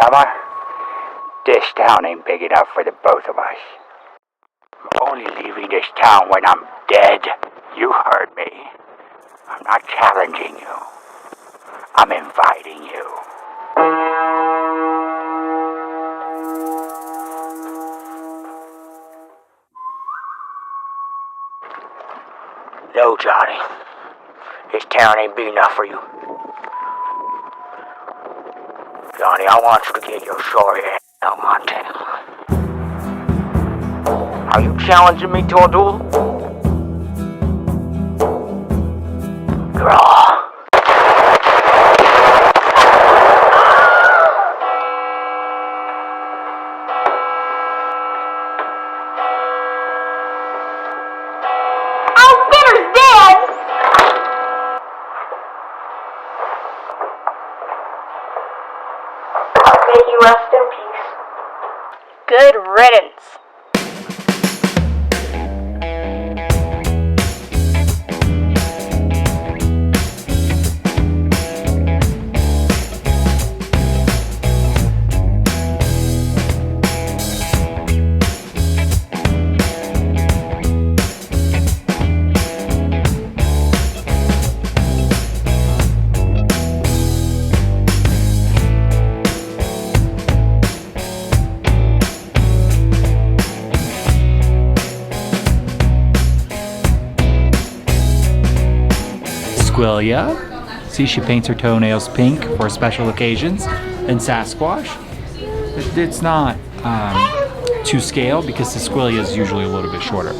Summer, this town ain't big enough for the both of us. I'm only leaving this town when I'm dead. You heard me. I'm not challenging you. I'm inviting you. No, Johnny. This town ain't big enough for you. Johnny, I want you to get your sorry ass out of Montana. Are you challenging me to a duel? Draw. May he rest in peace. Good riddance. Squillia. See, she paints her toenails pink for special occasions. And Sasquatch. It's not to scale because the Squillia is usually a little bit shorter.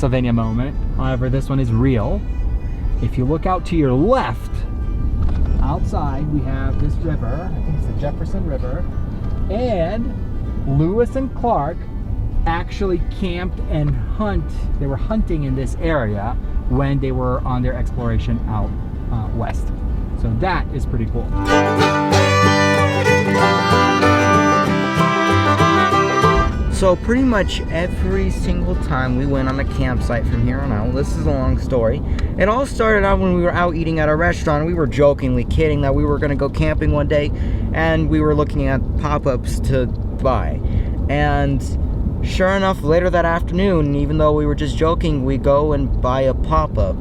Pennsylvania moment. However, this one is real. If you look out to your left, outside we have this river. I think it's the Jefferson River. And Lewis and Clark actually camped and they were hunting in this area when they were on their exploration out west. So that is pretty cool. So pretty much every single time we went on a campsite from here on out, this is a long story, it all started out when we were out eating at a restaurant. We were jokingly kidding that we were going to go camping one day, and we were looking at pop-ups to buy. And sure enough, later that afternoon, even though we were just joking, we go and buy a pop-up.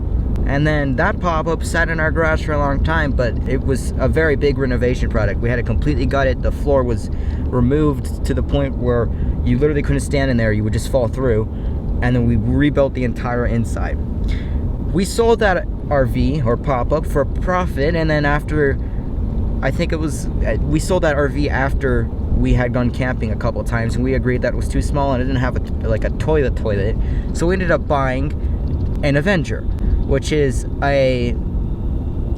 And then that pop-up sat in our garage for a long time, but it was a very big renovation project. We had to completely gut it. The floor was removed to the point where you literally couldn't stand in there. You would just fall through. And then we rebuilt the entire inside. We sold that RV or pop-up for a profit, and then after, I think it was, we sold that RV after we had gone camping a couple times, and we agreed that it was too small and it didn't have a toilet. So we ended up buying an Avenger, which is a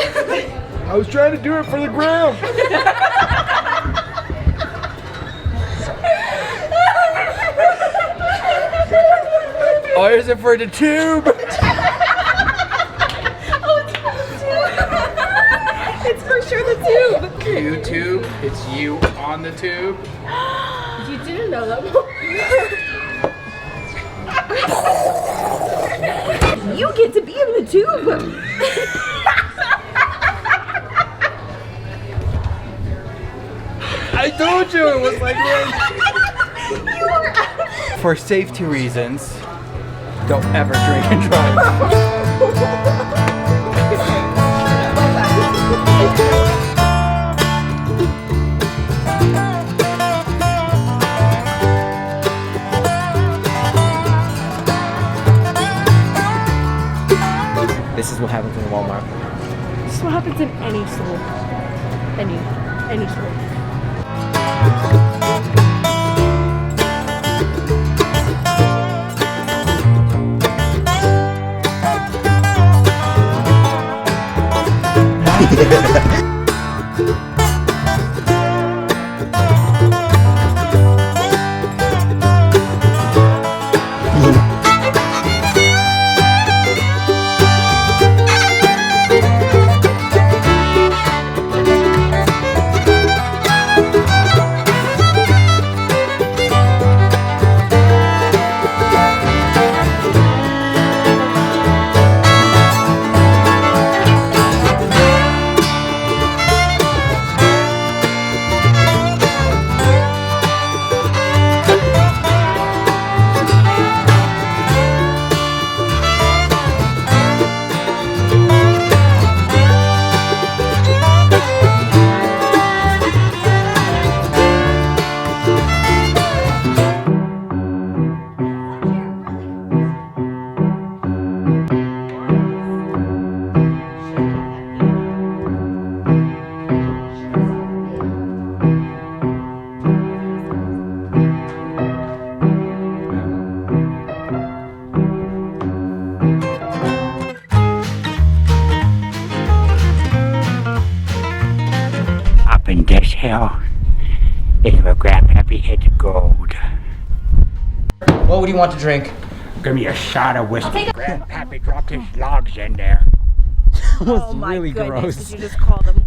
I was trying to do it for the gram. Or is it for the tube? It's for sure the tube. YouTube, it's you on the tube. You didn't know that. You get to be in the tube. I told you it was like this. For safety reasons, don't ever drink and drive. This is what happens in Walmart. This is what happens in any store. Any store. In this hill is where Grandpappy hit the gold. What would you want to drink? Give me a shot of whiskey. Grandpappy dropped his logs in there. That was really gross. Did you just call them